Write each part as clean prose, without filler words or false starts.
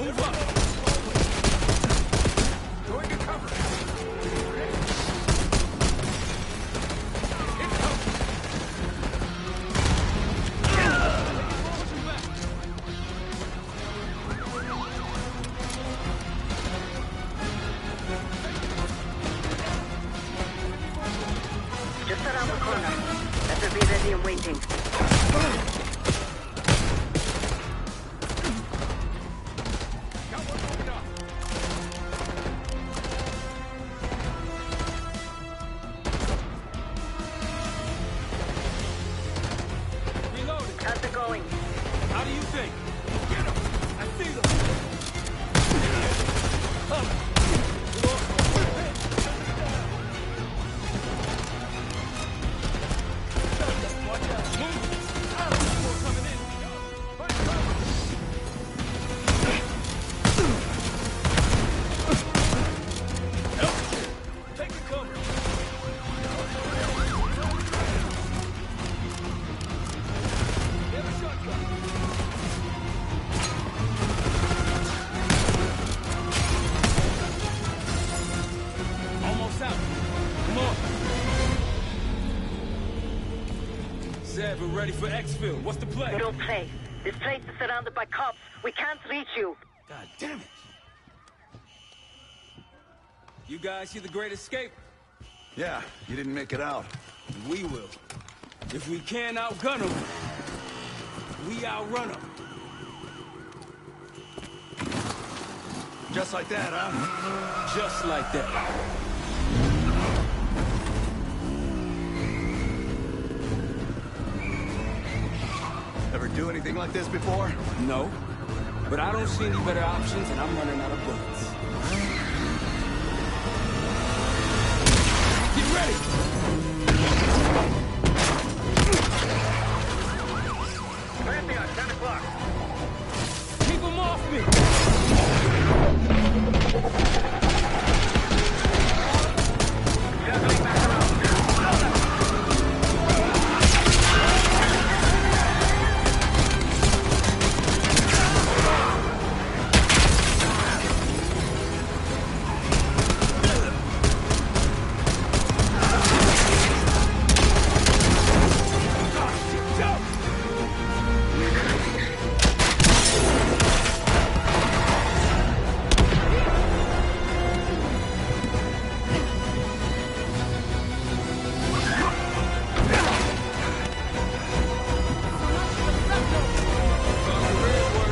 Move up. Going to cover. Just around the corner. Better be ready and waiting. Reloading. How's it going? How do you think? Get him! I see them! Take the cover! Get a shotgun! Almost out. Come on. Zed, we're ready for exfil. What's the play? No play. This place is surrounded by cops. We can't reach you. God damn it. You guys see the Great Escape? Yeah, you didn't make it out. We will. If we can't outgun them, we outrun them. Just like that, huh? Just like that. Ever do anything like this before? No, but I don't see any better options and I'm running out of bullets. Get ready! Pantheon, 10 o'clock. Keep them off me! Circling back around.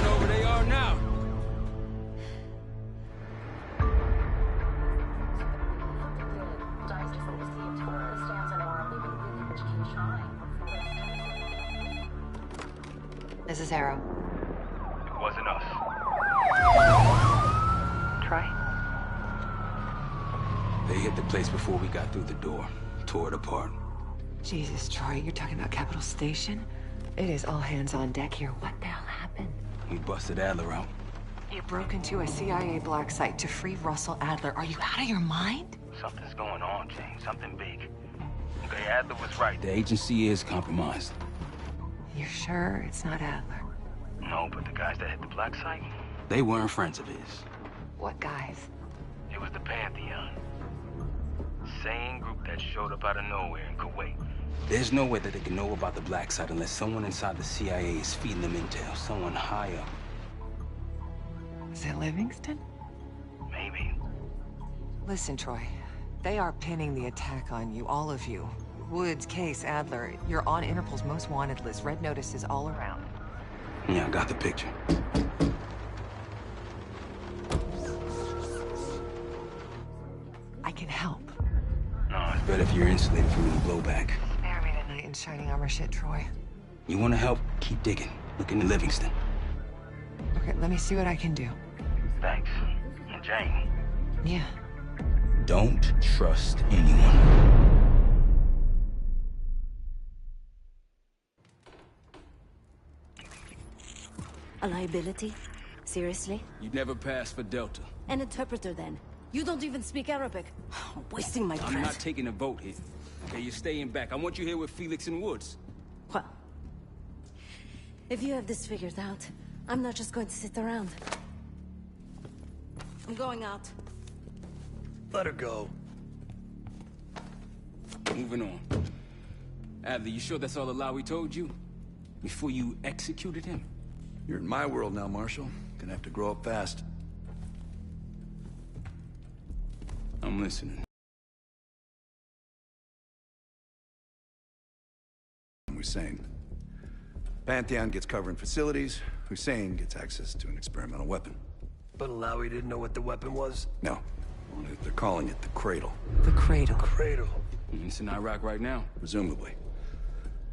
Over they are now. This is Arrow. It wasn't us. Troy? They hit the place before we got through the door. Tore it apart. Jesus, Troy, you're talking about Capital Station? It is all hands on deck here. What the hell happened? We busted Adler out. You broke into a CIA black site to free Russell Adler. Are you out of your mind? Something's going on, Jane. Something big. Okay, Adler was right. The agency is compromised. You're sure it's not Adler? No, but the guys that hit the black site, They weren't friends of his. What guys? it was the Pantheon. Same group that showed up out of nowhere in Kuwait. There's no way that they can know about the black site unless someone inside the CIA is feeding them intel. Someone high up. Is it Livingston? Maybe. Listen, Troy. They are pinning the attack on you, all of you. Woods, Case, Adler. You're on Interpol's most wanted list. Red notices all around. Yeah, I got the picture. I can help. No, it's But if you're insulated from any blowback, Spare me tonight in shining armor shit, Troy. you want to help, keep digging. Look into Livingston. Okay, let me see what I can do. thanks. And Jane, Yeah. Don't trust anyone. A liability? Seriously? You'd never pass for Delta. An interpreter then? You don't even speak Arabic. I'm wasting my I'm not breath. taking a vote here. Okay, you're staying back. I want you here with Felix and Woods. Well, if you have this figured out, I'm not just going to sit around. I'm going out. Let her go. Moving on. Adler, you sure that's all Alawi told you? Before you executed him? You're in my world now, Marshal. Gonna have to grow up fast. I'm listening. Hussein. Pantheon gets cover in facilities. Hussein gets access to an experimental weapon. But Alawi didn't know what the weapon was? No. They're calling it the Cradle. The Cradle. Cradle. It's in Iraq right now. Presumably.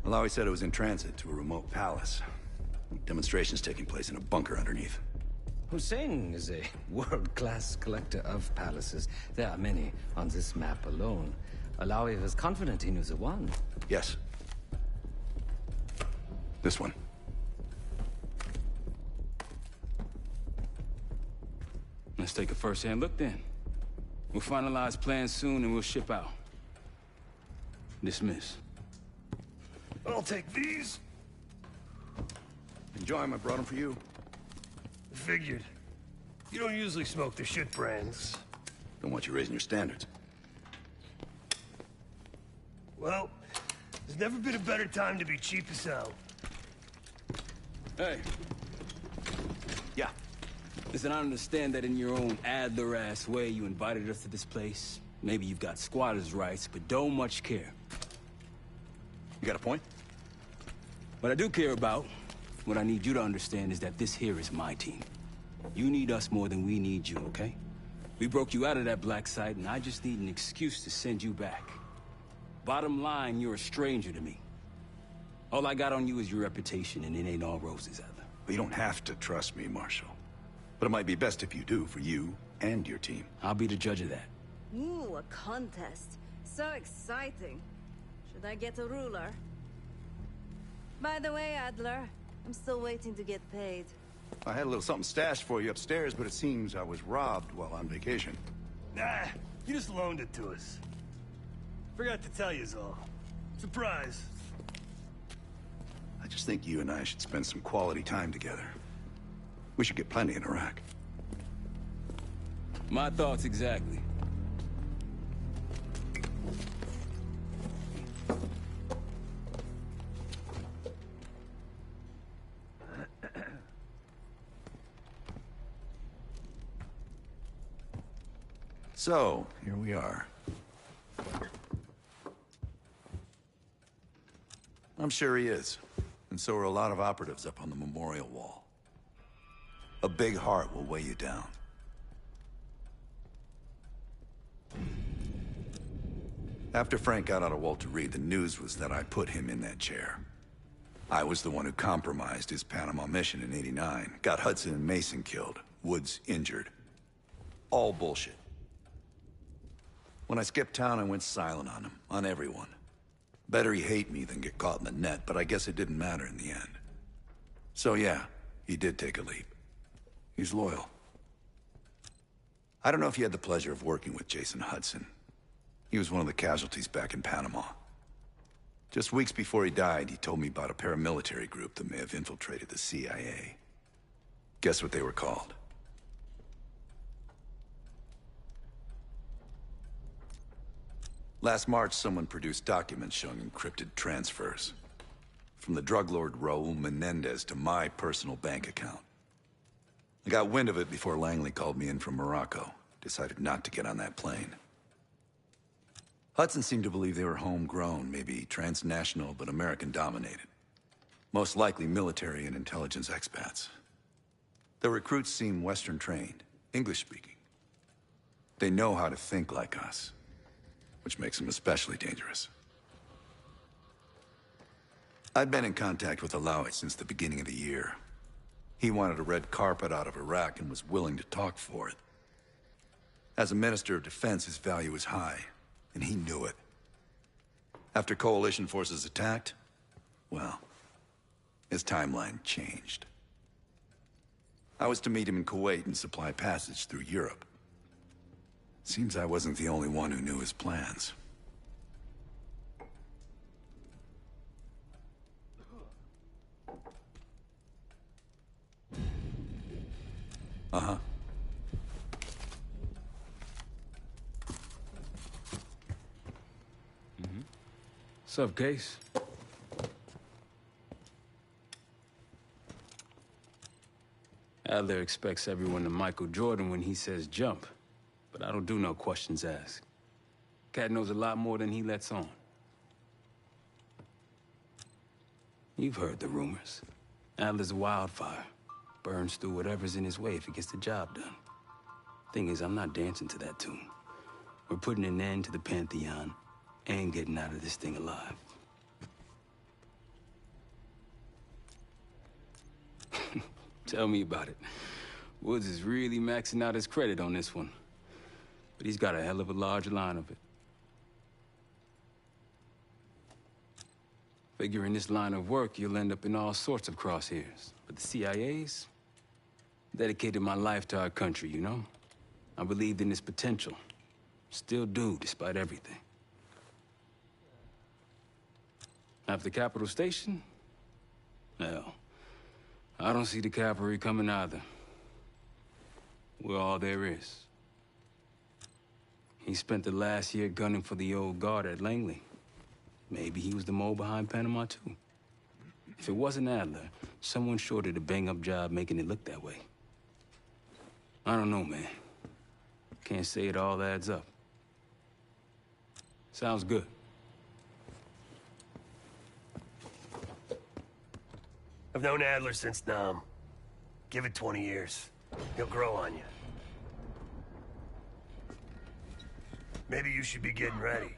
Alawi said it was in transit to a remote palace. Demonstrations taking place in a bunker underneath. Hussein is a world-class collector of palaces. There are many on this map alone. Alawi was confident he knew the one. Yes. This one. Let's take a first-hand look then. We'll finalize plans soon and we'll ship out. Dismiss. I'll take these. Enjoy them. I brought them for you. Figured. You don't usually smoke the shit brands. Don't want you raising your standards. Well, there's never been a better time to be cheap as hell. Hey. Yeah. Listen, I understand that in your own Adler-ass way you invited us to this place. Maybe you've got squatters' rights, but don't much care. You got a point? What I do care about, what I need you to understand is that this here is my team. You need us more than we need you, okay? We broke you out of that black site, and I just need an excuse to send you back. Bottom line, you're a stranger to me. All I got on you is your reputation, and it ain't all roses, Adler. But you don't have to trust me, Marshal. But it might be best if you do, for you and your team. I'll be the judge of that. Ooh, a contest. So exciting. Should I get a ruler? By the way, Adler, I'm still waiting to get paid. I had a little something stashed for you upstairs, but it seems I was robbed while on vacation. Nah, you just loaned it to us. Forgot to tell you all. Surprise. I just think you and I should spend some quality time together. We should get plenty in Iraq. My thoughts exactly. So, here we are. I'm sure he is. And so are a lot of operatives up on the memorial wall. A big heart will weigh you down. After Frank got out of Walter Reed, the news was that I put him in that chair. I was the one who compromised his Panama mission in '89, got Hudson and Mason killed, Woods injured. All bullshit. When I skipped town, I went silent on him, on everyone. Better he hate me than get caught in the net, but I guess it didn't matter in the end. So yeah, he did take a leap. He's loyal. I don't know if you had the pleasure of working with Jason Hudson. He was one of the casualties back in Panama. Just weeks before he died, he told me about a paramilitary group that may have infiltrated the CIA. Guess what they were called? Last March, someone produced documents showing encrypted transfers. From the drug lord Raul Menendez to my personal bank account. I got wind of it before Langley called me in from Morocco. Decided not to get on that plane. Hudson seemed to believe they were homegrown, maybe transnational, but American-dominated. Most likely military and intelligence expats. The recruits seem Western-trained, English-speaking. They know how to think like us, which makes them especially dangerous. I'd been in contact with Alawi since the beginning of the year. He wanted a red carpet out of Iraq and was willing to talk for it. As a Minister of Defense, his value was high, and he knew it. After coalition forces attacked, well, his timeline changed. I was to meet him in Kuwait and supply passage through Europe. Seems I wasn't the only one who knew his plans. Uh-huh. What's up, Case? Adler expects everyone to Michael Jordan when he says jump, but I don't do no questions asked. Cat knows a lot more than he lets on. You've heard the rumors. Adler's a wildfire. Burns through whatever's in his way if he gets the job done. Thing is, I'm not dancing to that tune. We're putting an end to the Pantheon and getting out of this thing alive. Tell me about it. Woods is really maxing out his credit on this one. But he's got a hell of a large line of it. Figure in this line of work, you'll end up in all sorts of crosshairs. But the CIA's dedicated my life to our country, you know? I believed in its potential. Still do, despite everything. After Capital Station? Hell, I don't see the cavalry coming either. We're all there is. He spent the last year gunning for the old guard at Langley. Maybe he was the mole behind Panama, too. If it wasn't Adler, someone sure did a bang-up job making it look that way. I don't know, man. Can't say it all adds up. Sounds good. I've known Adler since Nam. Give it 20 years. He'll grow on you. Maybe you should be getting ready.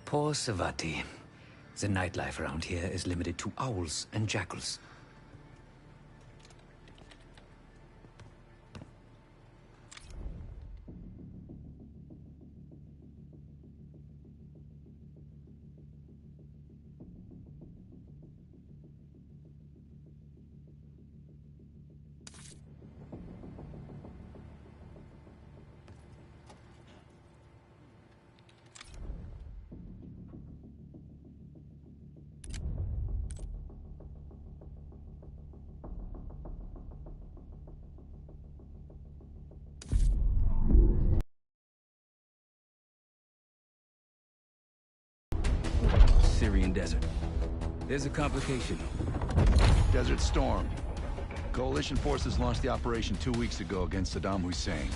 Poor Savati. The nightlife around here is limited to owls and jackals. Syrian desert. There's a complication. Desert Storm. Coalition forces launched the operation 2 weeks ago against Saddam Hussein.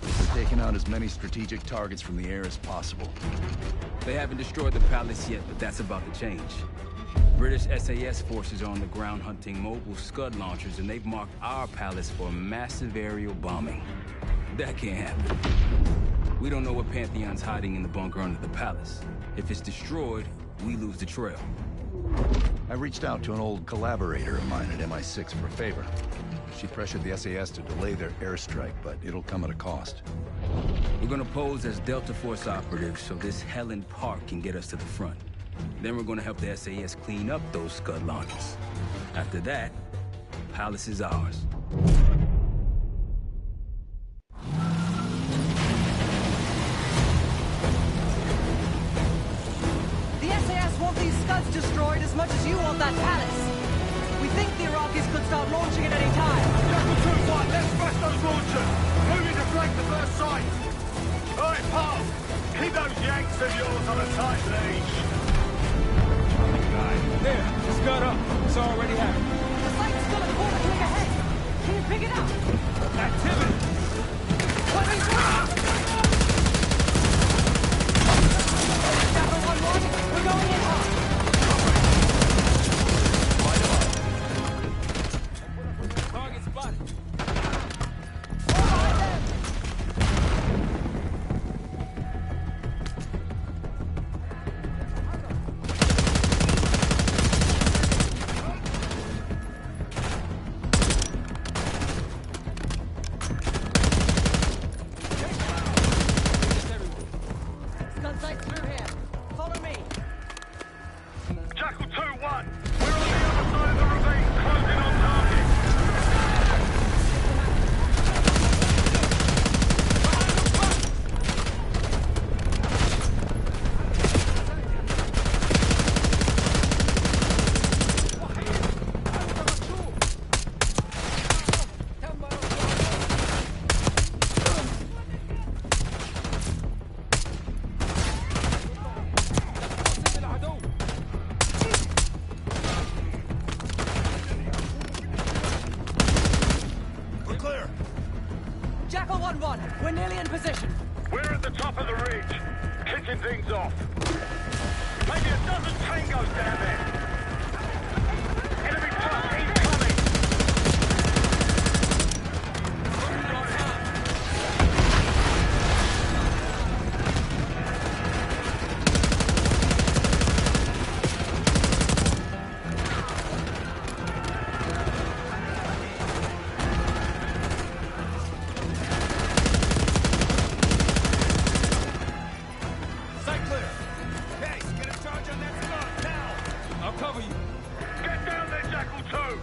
They're taking out as many strategic targets from the air as possible. They haven't destroyed the palace yet, but that's about to change. British SAS forces are on the ground hunting mobile Scud launchers, and they've marked our palace for massive aerial bombing. That can't happen. We don't know what Pantheon's hiding in the bunker under the palace. If it's destroyed, we lose the trail. I reached out to an old collaborator of mine at MI6 for a favor. She pressured the SAS to delay their airstrike, but it'll come at a cost. We're gonna pose as Delta Force operatives so this Helen Park can get us to the front. Then we're gonna help the SAS clean up those Scud launchers. After that, the palace is ours. The SAS as you want that palace. We think the Iraqis could start launching at any time. Jackal 2-1, let's smash those launchers! Moving to flank the first site! Alright, pal! Keep those Yanks of yours on a tight leash! There, scud up. It's already happening. The site's still a quarter click ahead. Can you pick it up? Activity! Jackal 1-1, we're going in hard. Target spotted. Scud sight through here. Follow me. Jackal 2-1, we're on the other side of the ravine, closing on target! We're clear! Jackal 1-1, we're nearly in position. We're at the top of the ridge, kicking things off. Maybe a dozen tangos down there. Enemy truck incoming! Sight clear. Case, get a charge on that scud, now! I'll cover you. Get down there, Jackal 2!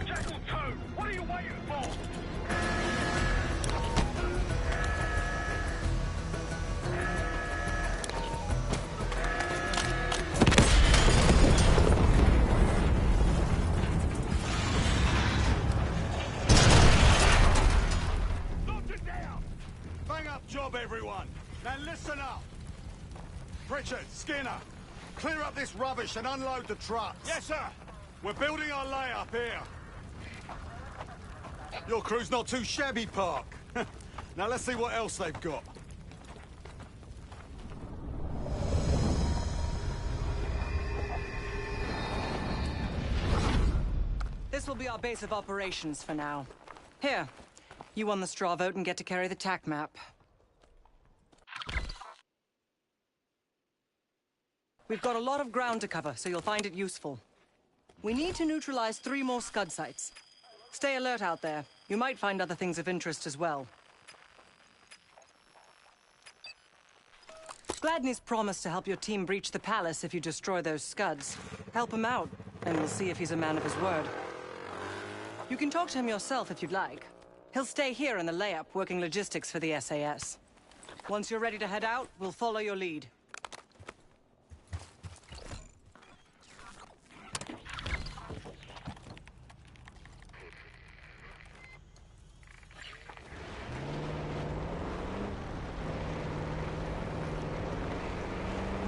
Jackal 2, what are you waiting for? Launch it down! Bang up job, everyone! Now listen up! Pritchard, Skinner, clear up this rubbish and unload the trucks. Yes, sir! We're building our layup here. Your crew's not too shabby, Park. Now let's see what else they've got. This will be our base of operations for now. Here, you won the straw vote and get to carry the TAC map. We've got a lot of ground to cover, so you'll find it useful. We need to neutralize 3 more scud sites. Stay alert out there. You might find other things of interest as well. Gladney's promised to help your team breach the palace if you destroy those scuds. Help him out, and we'll see if he's a man of his word. You can talk to him yourself if you'd like. He'll stay here in the layup, working logistics for the SAS. Once you're ready to head out, we'll follow your lead.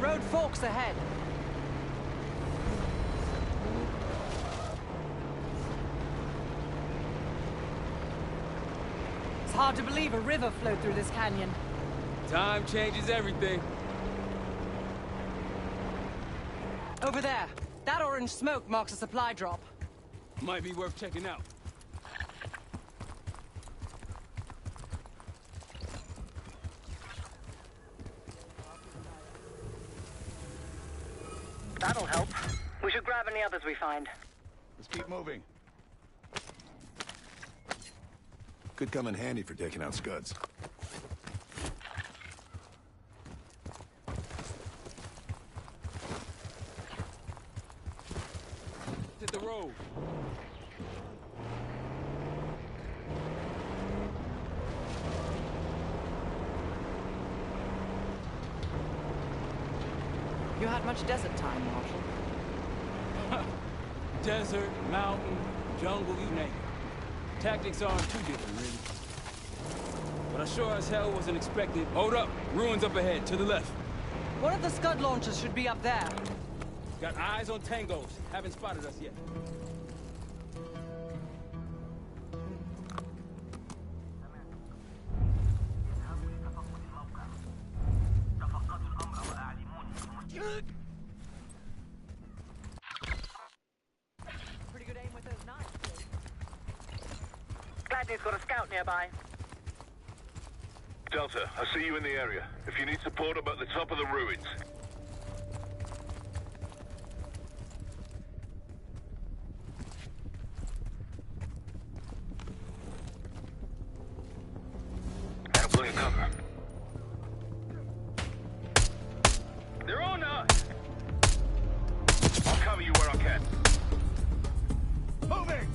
Road forks ahead. It's hard to believe a river flowed through this canyon. Time changes everything. Over there. That orange smoke marks a supply drop. Might be worth checking out. That'll help. We should grab any others we find. Let's keep moving. Could come in handy for taking out scuds. Hit the road. Much desert time, Marshal. Desert, mountain, jungle, you name it. Tactics aren't too different, really. But I sure as hell wasn't expecting... Hold up! Ruins up ahead, to the left. One of the Scud launchers should be up there. Got eyes on tangos. Haven't spotted us yet. Pretty good aim with those knives. Gladney's got a scout nearby. Delta, I see you in the area. If you need support, I'm at the top of the ruins. I'm pulling cover. They're on us! I'll cover you where I can. Moving!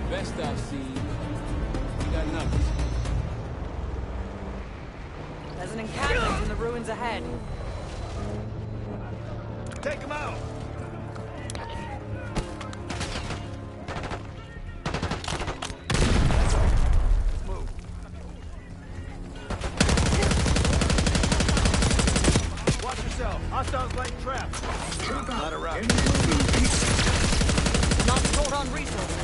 Best I've seen. You got numbers. There's an encampment in the ruins ahead. Take him out! Move. Watch yourself. Hostiles laying traps. Not around. Not short on resources.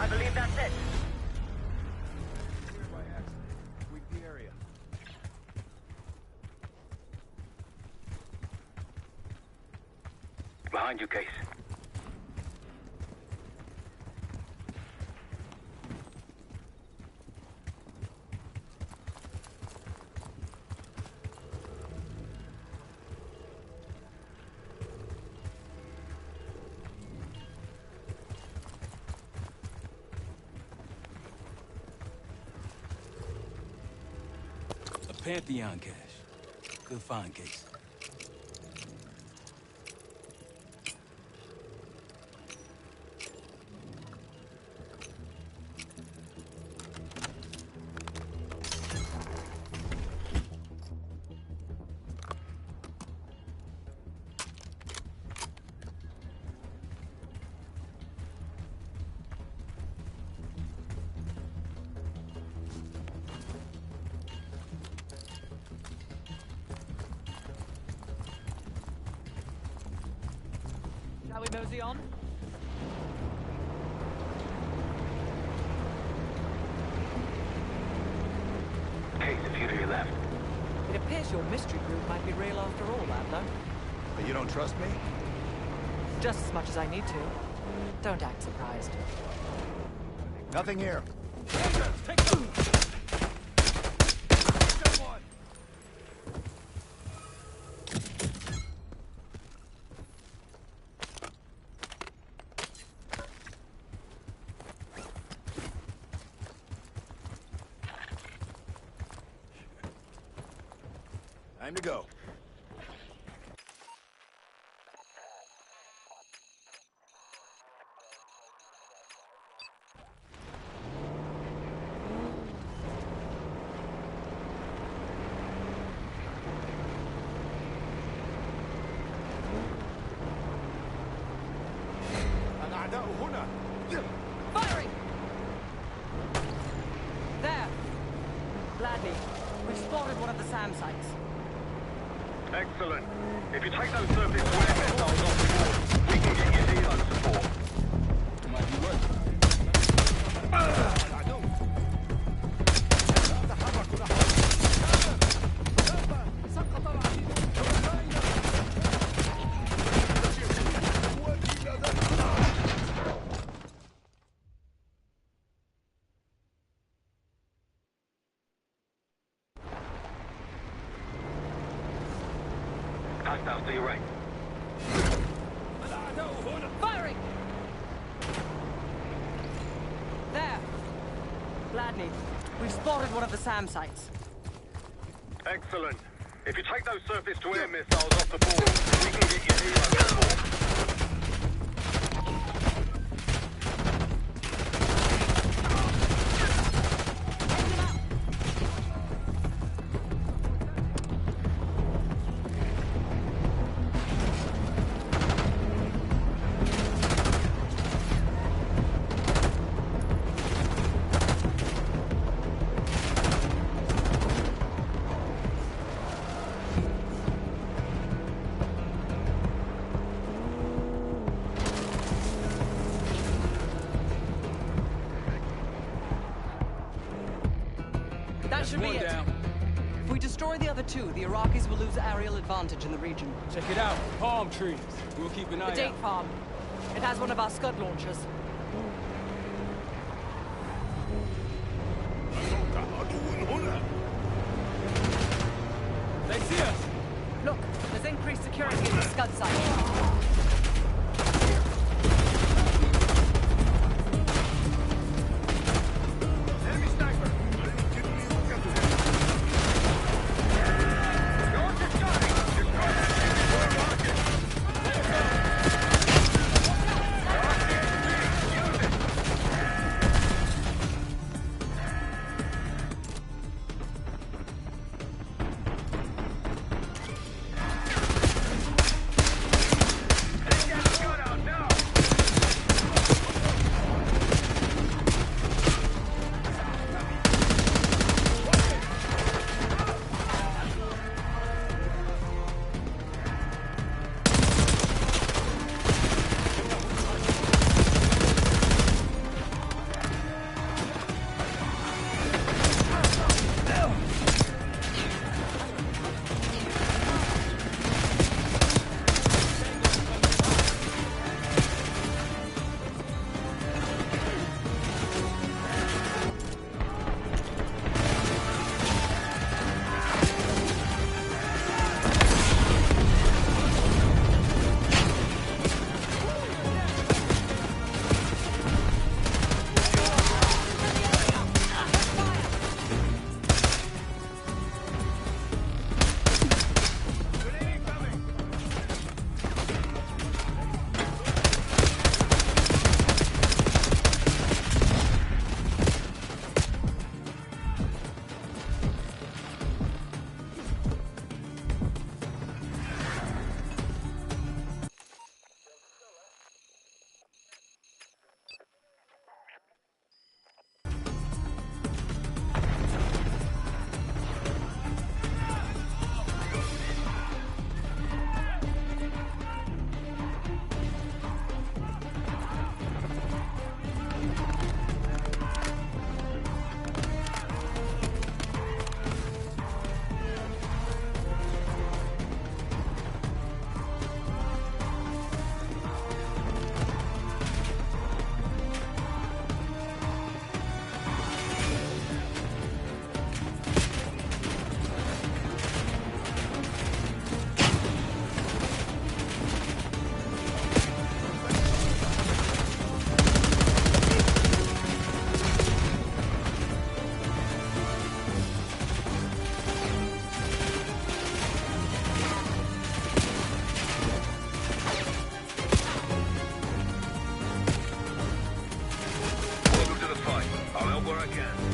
I believe that's it. Sweep the area. Behind you, Case. Pantheon cache. Good find, Case. Shall we mosey on? Case, a few to your left. It appears your mystery group might be real after all, Adler. But you don't trust me? Just as much as I need to. Don't act surprised. Nothing here. Time to go. الأعداء هنا. Firing! There! Gladly. We've spotted one of the SAM sites. Excellent. If you take those surface to air missiles off the board, we can get you helo support. Might be worth it. Hostiles to your right. Firing! There! Gladney, we've spotted one of the SAM sites. Excellent. If you take those surface to air missiles off the board, we can get you helo support. That should be One it. down. If we destroy the other two, the Iraqis will lose aerial advantage in the region. Check it out. Palm trees. We'll keep an eye The date out. farm. It has one of our Scud launchers. They see us. Look, there's increased security in the Scud site. help where I can.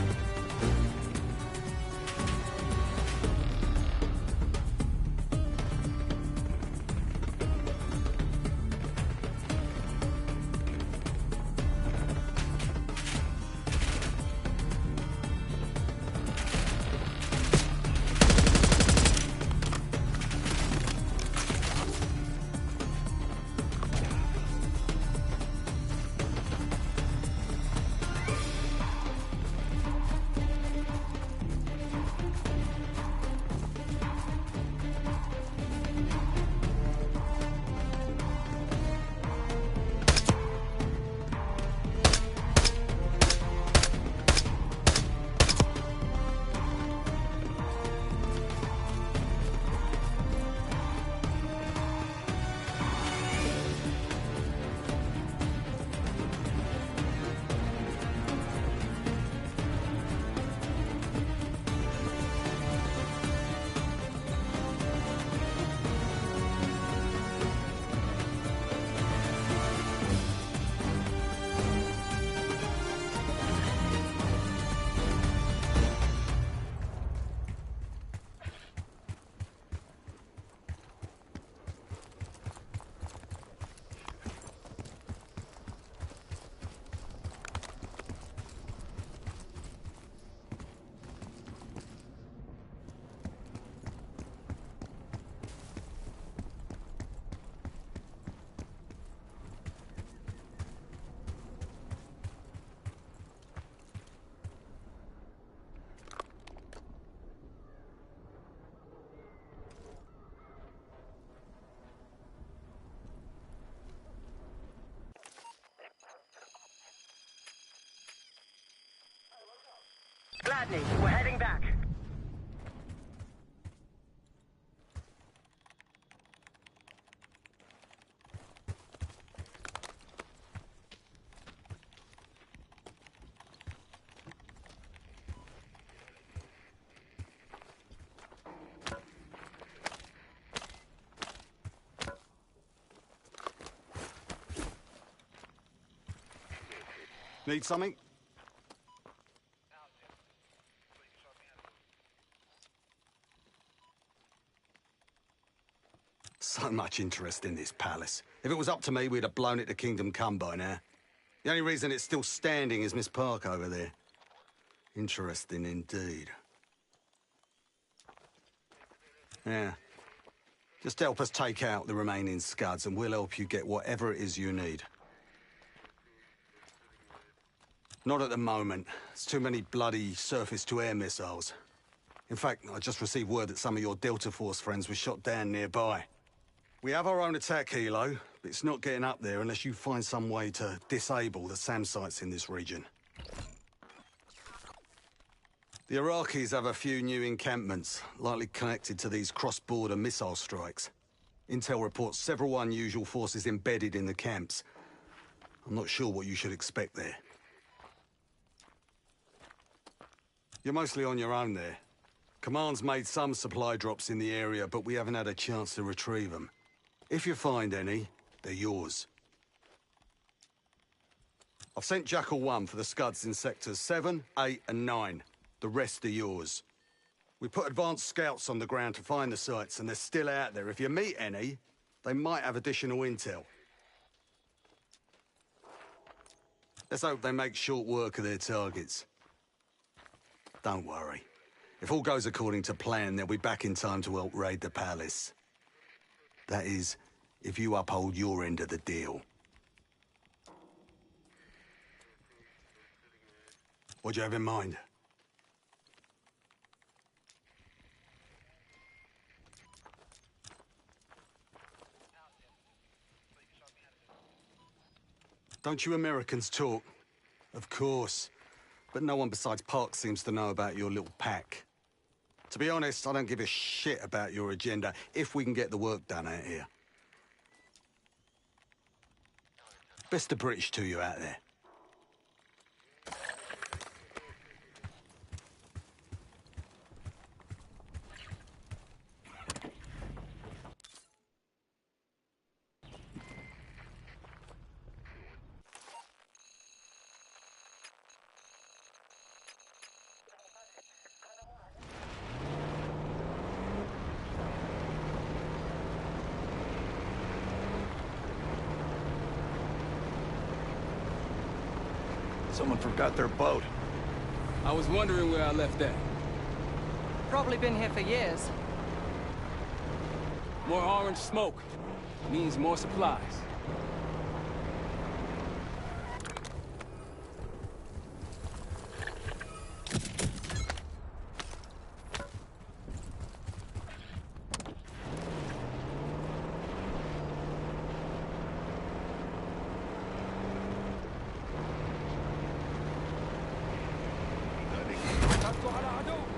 Gladney, we're heading back. Need something? So much interest in this palace. If it was up to me, we'd have blown it to Kingdom Come by now. The only reason it's still standing is Miss Park over there. Interesting indeed. Yeah. Just help us take out the remaining scuds and we'll help you get whatever it is you need. Not at the moment. There's too many bloody surface-to-air missiles. In fact, I just received word that some of your Delta Force friends were shot down nearby. We have our own attack helo, but it's not getting up there unless you find some way to disable the SAM sites in this region. The Iraqis have a few new encampments, likely connected to these cross-border missile strikes. Intel reports several unusual forces embedded in the camps. I'm not sure what you should expect there. You're mostly on your own there. Command's made some supply drops in the area, but we haven't had a chance to retrieve them. If you find any, they're yours. I've sent Jackal 1 for the scuds in sectors 7, 8 and 9. The rest are yours. We put advanced scouts on the ground to find the sites, and they're still out there. If you meet any, they might have additional intel. Let's hope they make short work of their targets. Don't worry. If all goes according to plan, they'll be back in time to help raid the palace. That is, if you uphold your end of the deal. What do you have in mind? Don't you Americans talk? Of course. But no one besides Park seems to know about your little pack. To be honest, I don't give a shit about your agenda if we can get the work done out here. Best of British to you out there. Someone forgot their boat. I was wondering where I left that. Probably been here for years. More orange smoke means more supplies. على عدو